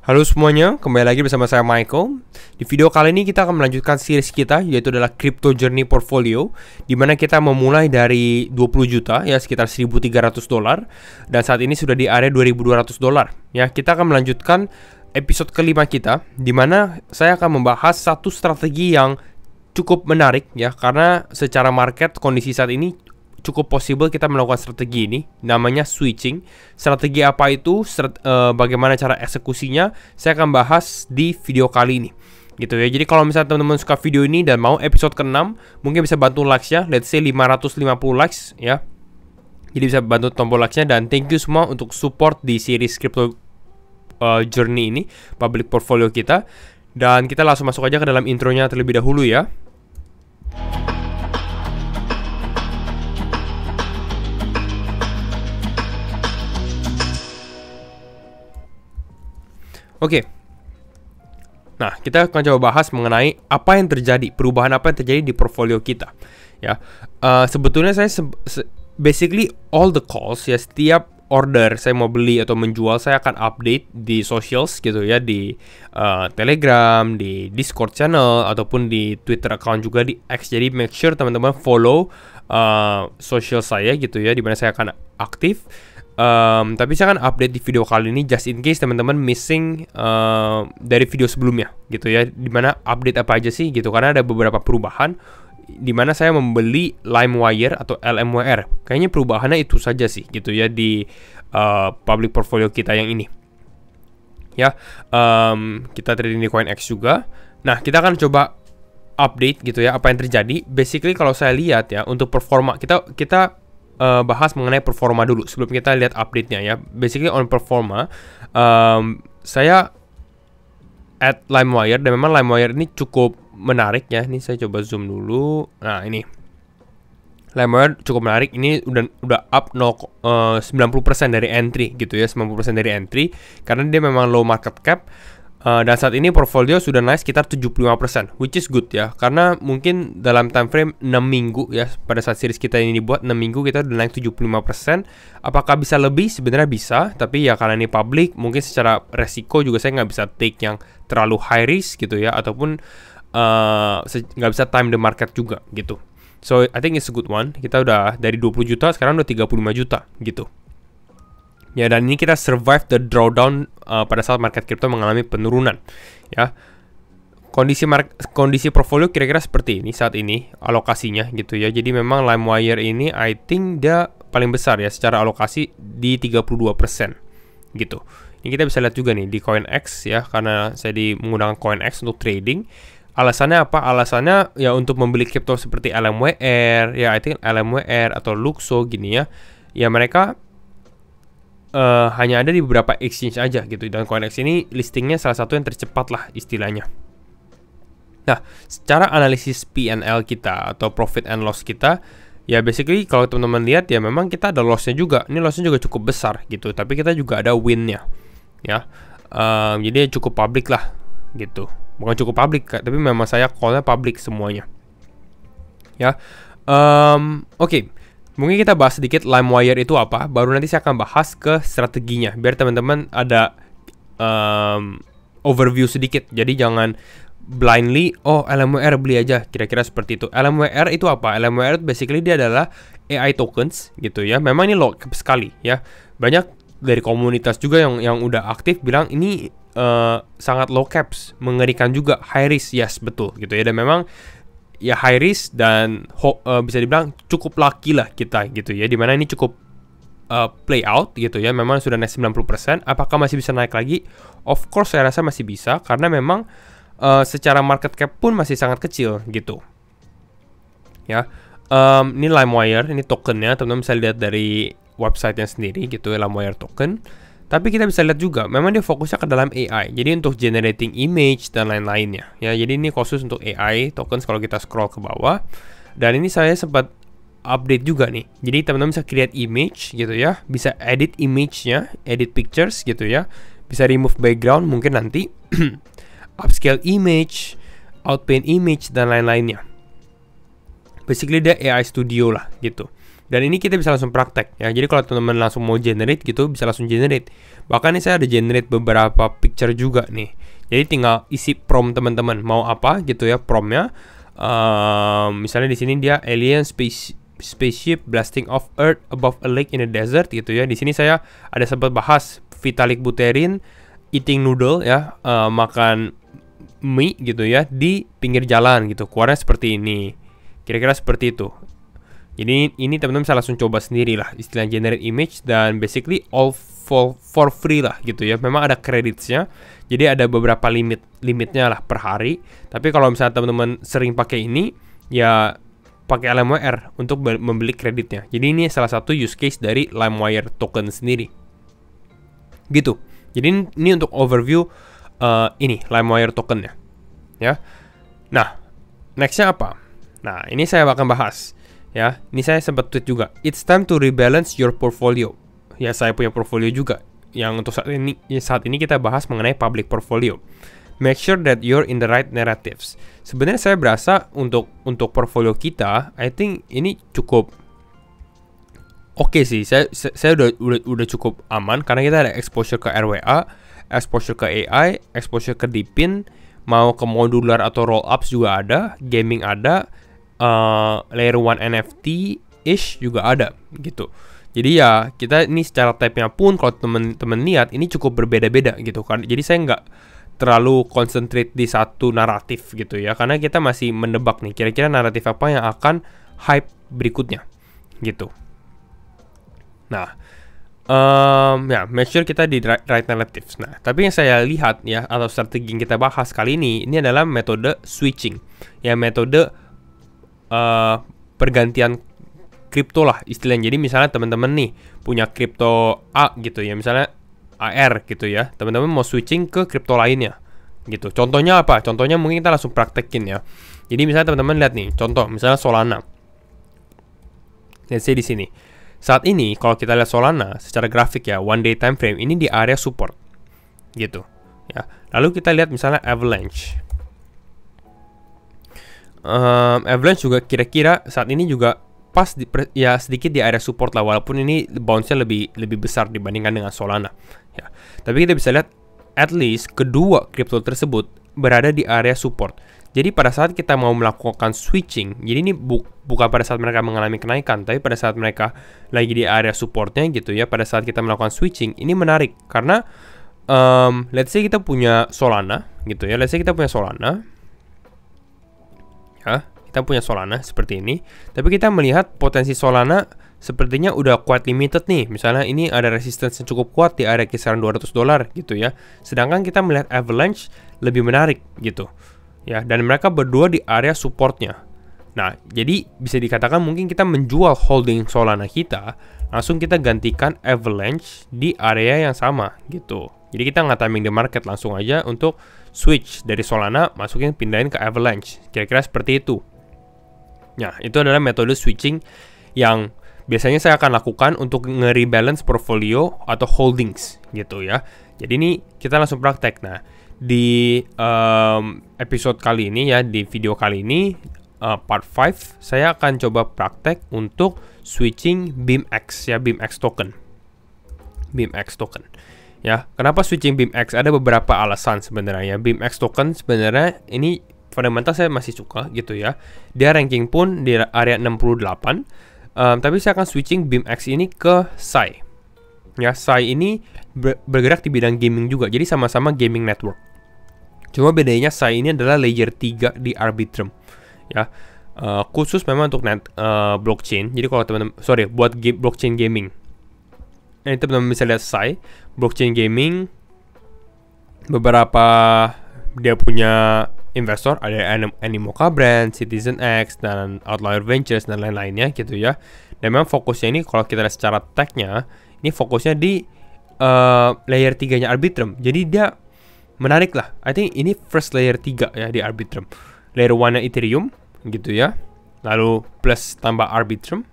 Halo semuanya, kembali lagi bersama saya Michael. Di video kali ini kita akan melanjutkan series kita, yaitu adalah Crypto Journey Portfolio, di mana kita memulai dari 20 juta, ya sekitar 1.300 dolar, dan saat ini sudah di area 2.200 dolar. Ya, kita akan melanjutkan episode kelima kita, di mana saya akan membahas satu strategi yang cukup menarik, ya, karena secara market kondisi saat ini cukup possible kita melakukan strategi ini, namanya switching. Strategi apa itu, bagaimana cara eksekusinya, saya akan bahas di video kali ini gitu ya. Jadi kalau misalnya teman-teman suka video ini dan mau episode ke-6, mungkin bisa bantu likes-nya, let's say 550 likes ya. Jadi bisa bantu tombol likes-nya, dan thank you semua untuk support di series Crypto Journey ini, public portfolio kita. Dan kita langsung masuk aja ke dalam intronya terlebih dahulu ya. Oke. Nah, kita akan coba bahas mengenai apa yang terjadi, perubahan apa yang terjadi di portfolio kita. Ya, sebetulnya saya basically all the calls ya, setiap order saya mau beli atau menjual, saya akan update di socials gitu ya, di Telegram, di Discord channel, ataupun di Twitter account juga, di X. Jadi make sure teman-teman follow social saya gitu ya, dimana saya akan aktif. Tapi saya akan update di video kali ini just in case teman-teman missing dari video sebelumnya gitu ya, dimana update apa aja sih gitu, karena ada beberapa perubahan dimana saya membeli LimeWire atau LMWR. Kayaknya perubahannya itu saja sih gitu ya di public portfolio kita yang ini ya. Kita trading di CoinEx juga. Nah, kita akan coba update gitu ya apa yang terjadi. Basically kalau saya lihat ya, untuk performa kita bahas mengenai performa dulu sebelum kita lihat update-nya ya. Basically on performa, saya add LimeWire, dan memang LimeWire ini cukup menarik ya. Ini saya coba zoom dulu. Nah, ini LimeWire cukup menarik. Ini udah up 90% dari entry gitu ya, 90% dari entry, karena dia memang low market cap. Dan saat ini portfolio sudah naik sekitar 75%, which is good ya, karena mungkin dalam time frame 6 minggu ya, pada saat series kita ini dibuat 6 minggu kita udah naik 75%. Apakah bisa lebih? Sebenarnya bisa, tapi ya karena ini public, mungkin secara resiko juga saya nggak bisa take yang terlalu high risk gitu ya, ataupun nggak bisa time the market juga gitu. So I think it's a good one. Kita udah dari 20 juta sekarang udah 35 juta gitu. Ya, dan ini kita survive the drawdown pada saat market crypto mengalami penurunan ya. Kondisi portfolio kira-kira seperti ini saat ini alokasinya gitu ya. Jadi memang LimeWire ini I think dia paling besar ya secara alokasi di 32% gitu. Ini kita bisa lihat juga nih di CoinEx ya, karena saya menggunakan CoinEx untuk trading. Alasannya apa? Alasannya ya untuk membeli crypto seperti LMWR ya, I think LMWR atau Luxo gini ya. Ya mereka hanya ada di beberapa exchange aja gitu, dan CoinEx ini listingnya salah satu yang tercepat lah istilahnya. Nah, secara analisis P&L kita atau profit and loss kita, ya basically kalau teman-teman lihat ya memang kita ada lossnya juga. Ini lossnya juga cukup besar gitu, tapi kita juga ada win-nya ya. Jadi cukup public lah gitu. Bukan cukup public, tapi memang saya call-nya public semuanya ya. Oke. Mungkin kita bahas sedikit LimeWire itu apa, baru nanti saya akan bahas ke strateginya, biar teman-teman ada overview sedikit. Jadi jangan blindly, oh LMWR beli aja, kira-kira seperti itu. LMWR itu apa? LMWR basically dia adalah AI tokens gitu ya. Memang ini low cap sekali ya. Banyak dari komunitas juga yang udah aktif bilang ini sangat low caps, mengerikan juga, high risk, yes betul gitu ya. Dan memang ya high risk dan bisa dibilang cukup lucky lah kita gitu ya, dimana ini cukup play out gitu ya. Memang sudah naik 90%. Apakah masih bisa naik lagi? Of course saya rasa masih bisa, karena memang secara market cap pun masih sangat kecil gitu ya. Ini LimeWire, ini tokennya, teman-teman bisa lihat dari websitenya sendiri gitu ya, LimeWire token. Tapi kita bisa lihat juga, memang dia fokusnya ke dalam AI. Jadi untuk generating image dan lain-lainnya ya. Jadi ini khusus untuk AI tokens kalau kita scroll ke bawah. Dan ini saya sempat update juga nih. Jadi teman-teman bisa create image gitu ya. Bisa edit image-nya, edit pictures gitu ya. Bisa remove background mungkin nanti. Upscale image, outpaint image, dan lain-lainnya. Basically dia AI studio lah gitu. Dan ini kita bisa langsung praktek ya. Jadi kalau teman-teman langsung mau generate gitu, bisa langsung generate. Bahkan ini saya ada generate beberapa picture juga nih. Jadi tinggal isi prompt teman-teman mau apa gitu ya prompt-nya. Misalnya di sini dia alien spaceship blasting off Earth above a lake in a desert gitu ya. Di sini saya ada sempat bahas Vitalik Buterin eating noodle ya, makan mie gitu ya di pinggir jalan gitu. Keluarnya seperti ini. Kira-kira seperti itu. Jadi ini teman-teman bisa langsung coba sendiri lah istilah generate image, dan basically all for free lah gitu ya. Memang ada creditsnya, jadi ada beberapa limitnya lah per hari. Tapi kalau misalnya teman-teman sering pakai ini, ya pakai LimeWire untuk membeli kreditnya. Jadi ini salah satu use case dari LimeWire token sendiri. Gitu. Jadi ini untuk overview ini LimeWire tokennya. Ya. Nah, nextnya apa? Nah, ini saya akan bahas. Ya, ini saya sempat tweet juga. It's time to rebalance your portfolio. Ya, saya punya portfolio juga. Yang untuk saat ini kita bahas mengenai public portfolio. Make sure that you're in the right narratives. Sebenarnya saya berasa untuk portfolio kita, I think ini cukup oke sih. Saya udah cukup aman karena kita ada exposure ke RWA, exposure ke AI, exposure ke Deepin, mau ke modular atau roll ups juga ada, gaming ada. Layer 1 NFT-ish juga ada gitu. Jadi ya kita ini secara type-nya pun kalau temen-temen lihat ini cukup berbeda-beda gitu kan. Jadi saya nggak terlalu concentrate di satu naratif gitu ya, karena kita masih mendebak nih kira-kira naratif apa yang akan hype berikutnya gitu. Nah, ya make sure kita di right narratives. Nah, tapi yang saya lihat ya atau strategi yang kita bahas kali ini adalah metode switching. Ya, metode pergantian kripto lah istilahnya. Jadi misalnya teman-teman nih punya kripto A gitu ya, misalnya AR gitu ya, teman-teman mau switching ke kripto lainnya gitu. Contohnya apa? Contohnya mungkin kita langsung praktekin ya. Jadi misalnya teman-teman lihat nih, contoh misalnya Solana. Let's say di sini. Saat ini kalau kita lihat Solana secara grafik ya, one day time frame ini di area support gitu ya. Lalu kita lihat misalnya Avalanche. Avalanche juga kira-kira saat ini juga pas ya sedikit di area support lah, walaupun ini bounce-nya lebih besar dibandingkan dengan Solana ya. Tapi kita bisa lihat at least kedua kripto tersebut berada di area support. Jadi pada saat kita mau melakukan switching, jadi ini bukan pada saat mereka mengalami kenaikan, tapi pada saat mereka lagi di area supportnya gitu ya. Pada saat kita melakukan switching ini menarik karena let's say kita punya Solana gitu ya. Let's say kita punya Solana. Ya, kita punya Solana seperti ini, tapi kita melihat potensi Solana sepertinya udah quite limited nih. Misalnya ini ada resistance yang cukup kuat di area kisaran $200 gitu ya. Sedangkan kita melihat Avalanche lebih menarik gitu. Ya, dan mereka berdua di area supportnya. Nah, jadi bisa dikatakan mungkin kita menjual holding Solana kita, langsung kita gantikan Avalanche di area yang sama gitu. Jadi kita nggak timing the market, langsung aja untuk switch dari Solana masukin pindahin ke Avalanche. Kira-kira seperti itu. Nah, itu adalah metode switching yang biasanya saya akan lakukan untuk nge-rebalance portfolio atau holdings gitu ya. Jadi ini kita langsung praktek. Nah, di episode kali ini ya, di video kali ini part 5 saya akan coba praktek untuk switching BIMX ya, BIMX token. BIMX token. Ya, kenapa switching BIMX? Ada beberapa alasan sebenarnya. BIMX token sebenarnya ini fundamental saya masih suka gitu ya. Dia ranking pun di area 68. Tapi saya akan switching BIMX ini ke SAI. Ya, SAI ini bergerak di bidang gaming juga. Jadi sama-sama gaming network. Cuma bedanya SAI ini adalah layer 3 di Arbitrum. Ya. Khusus memang untuk blockchain. Jadi kalau teman-teman buat blockchain gaming. Ini teman-teman bisa lihat SAI, blockchain gaming, beberapa dia punya investor, ada Animoca Brand, Citizen X, dan Outlier Ventures, dan lain-lainnya gitu ya. Dan memang fokusnya ini kalau kita lihat secara tag-nya, ini fokusnya di layer 3-nya Arbitrum. Jadi dia menarik lah. I think ini first layer 3 ya di Arbitrum. Layer 1-nya Ethereum gitu ya. Lalu plus tambah Arbitrum.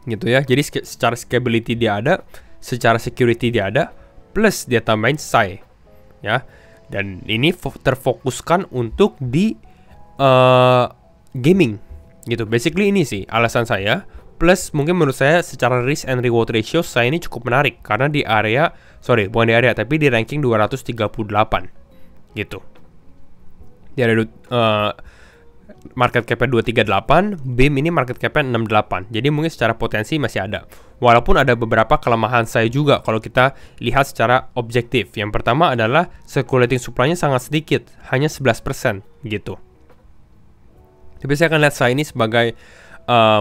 Gitu ya. Jadi secara scalability dia ada, secara security dia ada, plus dia tambahin SAI ya. Dan ini terfokuskan untuk di gaming gitu. Basically ini sih alasan saya Plus mungkin menurut saya secara risk and reward ratio saya ini cukup menarik karena di area, bukan di area tapi di ranking 238 gitu. Dia ada market cap-nya 238, BIM ini market cap-nya 68. Jadi mungkin secara potensi masih ada. Walaupun ada beberapa kelemahan saya juga kalau kita lihat secara objektif. Yang pertama adalah circulating supply-nya sangat sedikit, hanya 11% gitu. Tapi saya akan lihat saya ini sebagai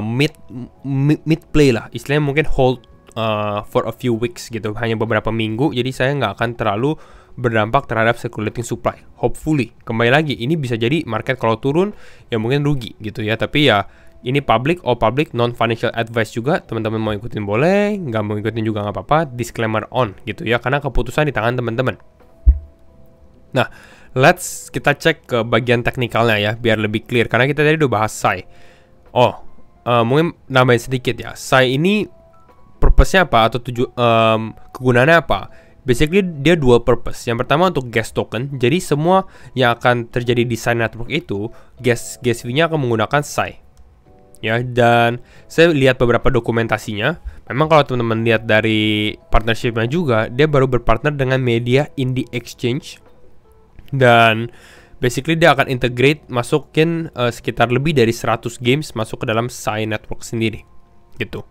mid play lah, istilahnya mungkin hold for a few weeks gitu, hanya beberapa minggu, jadi saya nggak akan terlalu berdampak terhadap circulating supply. Hopefully, kembali lagi, ini bisa jadi market kalau turun ya mungkin rugi gitu ya, tapi ya ini public, all public, non financial advice juga, teman-teman mau ikutin boleh, nggak mau ikutin juga nggak apa-apa, disclaimer on gitu ya, karena keputusan di tangan teman-teman. Nah, kita cek ke bagian teknikalnya ya, biar lebih clear, karena kita tadi udah bahas SAI. Mungkin nambahin sedikit ya. SAI ini purpose-nya apa atau kegunaannya apa? Basically dia dual purpose. Yang pertama untuk gas token. Jadi semua yang akan terjadi di SAI network itu gas fee-nya akan menggunakan SAI. Ya, dan saya lihat beberapa dokumentasinya. Memang kalau teman-teman lihat dari partnership-nya juga, dia baru berpartner dengan media Indie Exchange. Dan basically dia akan integrate, masukin sekitar lebih dari 100 games masuk ke dalam SAI network sendiri gitu.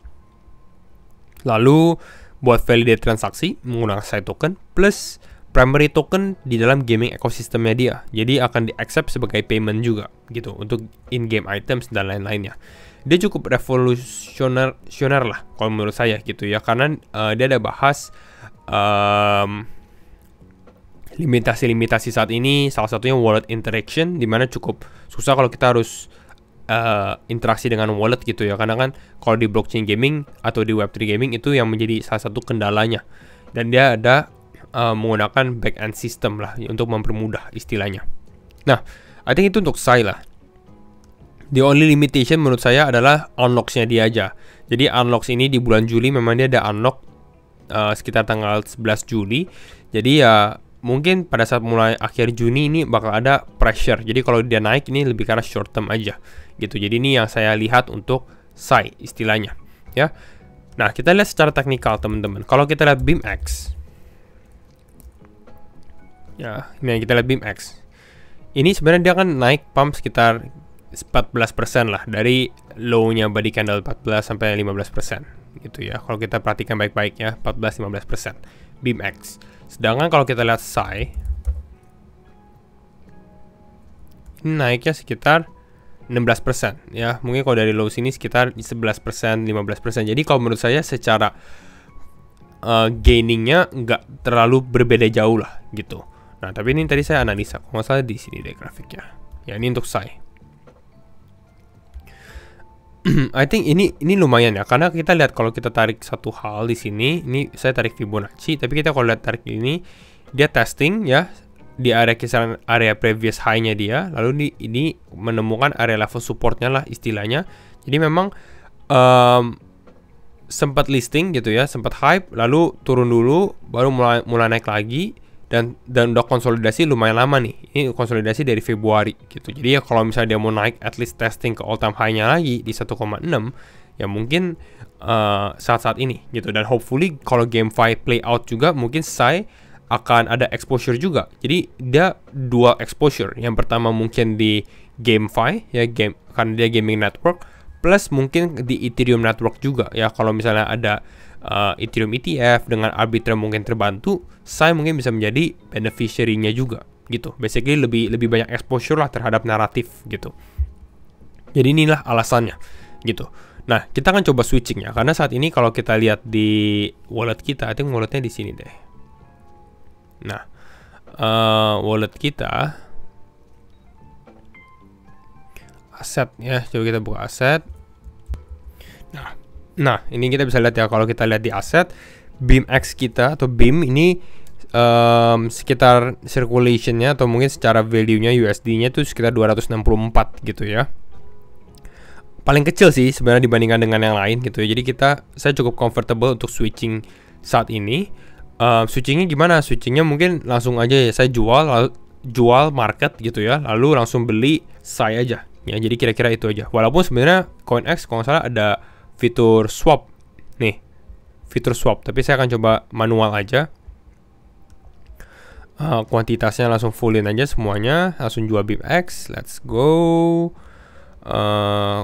Lalu buat validate transaksi menggunakan SAI token plus primary token di dalam gaming ekosistemnya dia. Jadi akan di-accept sebagai payment juga gitu untuk in-game items dan lain-lainnya. Dia cukup revolusioner lah kalau menurut saya gitu ya, karena dia ada bahas limitasi-limitasi saat ini, salah satunya wallet interaction, dimana cukup susah kalau kita harus interaksi dengan wallet gitu ya, karena kan kalau di blockchain gaming atau di web3 gaming itu yang menjadi salah satu kendalanya, dan dia ada menggunakan back-end system lah untuk mempermudah istilahnya. Nah, I think itu untuk SAI lah. The only limitation menurut saya adalah unlocks-nya dia aja. Jadi unlocks ini di bulan Juli memang dia ada unlock sekitar tanggal 11 Juli. Jadi ya mungkin pada saat mulai akhir Juni ini bakal ada pressure. Jadi kalau dia naik ini lebih karena short term aja gitu. Jadi ini yang saya lihat untuk SAI istilahnya ya. Nah, kita lihat secara teknikal teman-teman. Kalau kita lihat BIMX ya, ini kita lihat BIMX. Ini sebenarnya dia akan naik pump sekitar 14% lah, dari low-nya body candle 14 sampai 15% gitu ya. Kalau kita perhatikan baik-baik ya, 14-15% BIMX. Sedangkan kalau kita lihat SAI, ini naiknya sekitar 16% ya. Mungkin kalau dari low sini sekitar 11%, 15%. Jadi kalau menurut saya secara gainingnya nggak terlalu berbeda jauh lah gitu. Nah, tapi ini tadi saya analisa, kalau nggak salah di sini deh grafiknya. Ya, ini untuk SAI. I think ini lumayan ya, karena kita lihat kalau kita tarik satu hal di sini, ini saya tarik Fibonacci, tapi kita kalau lihat tarik ini, dia testing ya di area kisaran area previous high-nya dia, lalu ini menemukan area level support-nya lah istilahnya. Jadi memang sempat listing gitu ya, sempat hype, lalu turun dulu, baru mulai naik lagi. Dan udah konsolidasi lumayan lama nih. Ini konsolidasi dari Februari gitu. Jadi ya kalau misalnya dia mau naik at least testing ke all time high-nya lagi di 1,6, ya mungkin saat-saat ini gitu. Dan hopefully kalau GameFi play out juga, mungkin SAI akan ada exposure juga. Jadi dia dual exposure. Yang pertama mungkin di GameFi ya, karena dia gaming network, plus mungkin di Ethereum network juga ya. Kalau misalnya ada Ethereum ETF dengan arbiter mungkin terbantu, saya mungkin bisa menjadi beneficiary-nya juga gitu. Basically lebih banyak exposure lah terhadap naratif gitu. Jadi inilah alasannya gitu. Nah, kita akan coba switching ya, karena saat ini kalau kita lihat di wallet kita, I think walletnya di sini deh. Nah, wallet kita aset ya, coba kita buka aset. Nah, ini kita bisa lihat ya, kalau kita lihat di aset BIMX kita atau BIM ini sekitar circulation-nya atau mungkin secara value-nya USD-nya itu sekitar 264 gitu ya. Paling kecil sih sebenarnya dibandingkan dengan yang lain gitu ya. Jadi saya cukup comfortable untuk switching saat ini. Switchingnya gimana? Switchingnya mungkin langsung aja ya, saya jual market gitu ya, lalu langsung beli SAI aja ya. Jadi kira-kira itu aja. Walaupun sebenarnya CoinEx kalau nggak salah ada fitur swap. Nih, fitur swap. Tapi saya akan coba manual aja. Kuantitasnya langsung fullin aja semuanya, langsung jual BIPX. Let's go.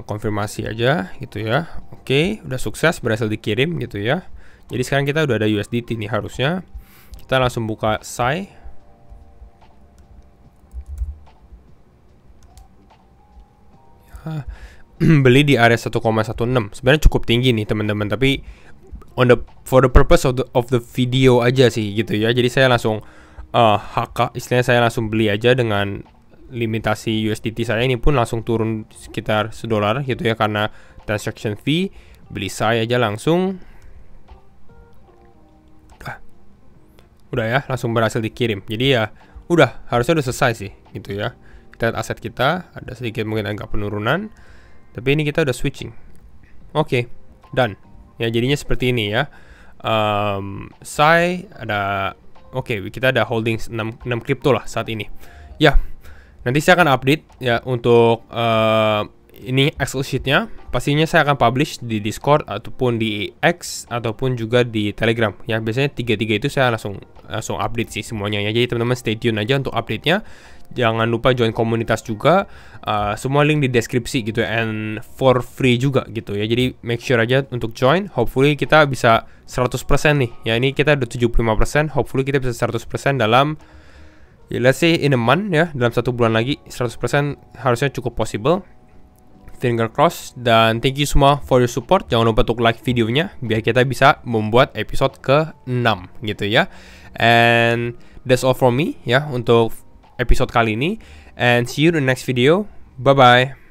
Konfirmasi aja gitu ya. Oke, udah sukses, berhasil dikirim gitu ya. Jadi sekarang kita udah ada USDT nih harusnya. Kita langsung buka SAI. Beli di area 1,16. Sebenarnya cukup tinggi nih teman-teman, tapi for the purpose of the video aja sih gitu ya. Jadi saya langsung HK, istilahnya saya langsung beli aja dengan limitasi USDT saya ini pun langsung turun sekitar $1 gitu ya, karena transaction fee. Beli saya aja langsung. Udah ya, langsung berhasil dikirim. Jadi ya udah, harusnya udah selesai sih gitu ya. Kita lihat aset kita, ada sedikit mungkin agak penurunan, tapi ini kita udah switching. Oke, done. Ya jadinya seperti ini ya. SAI ada. Oke, kita ada holding 6 kripto lah saat ini. Ya, nanti saya akan update ya untuk ini Excel sheet-nya. Pastinya saya akan publish di Discord ataupun di X ataupun juga di Telegram. Ya, biasanya tiga-tiga itu saya langsung update sih semuanya ya. Jadi teman-teman stay tune aja untuk update-nya. Jangan lupa join komunitas juga. Semua link di deskripsi gitu ya, and for free juga gitu ya. Jadi make sure aja untuk join. Hopefully kita bisa 100% nih. Ya ini kita udah 75%. Hopefully kita bisa 100% dalam ya, let's say in a month ya. Dalam 1 bulan lagi 100% harusnya cukup possible. Finger cross. Dan thank you semua for your support. Jangan lupa untuk like videonya biar kita bisa membuat episode ke-6 gitu ya. And that's all from me ya untuk episode kali ini. And see you in the next video. Bye bye.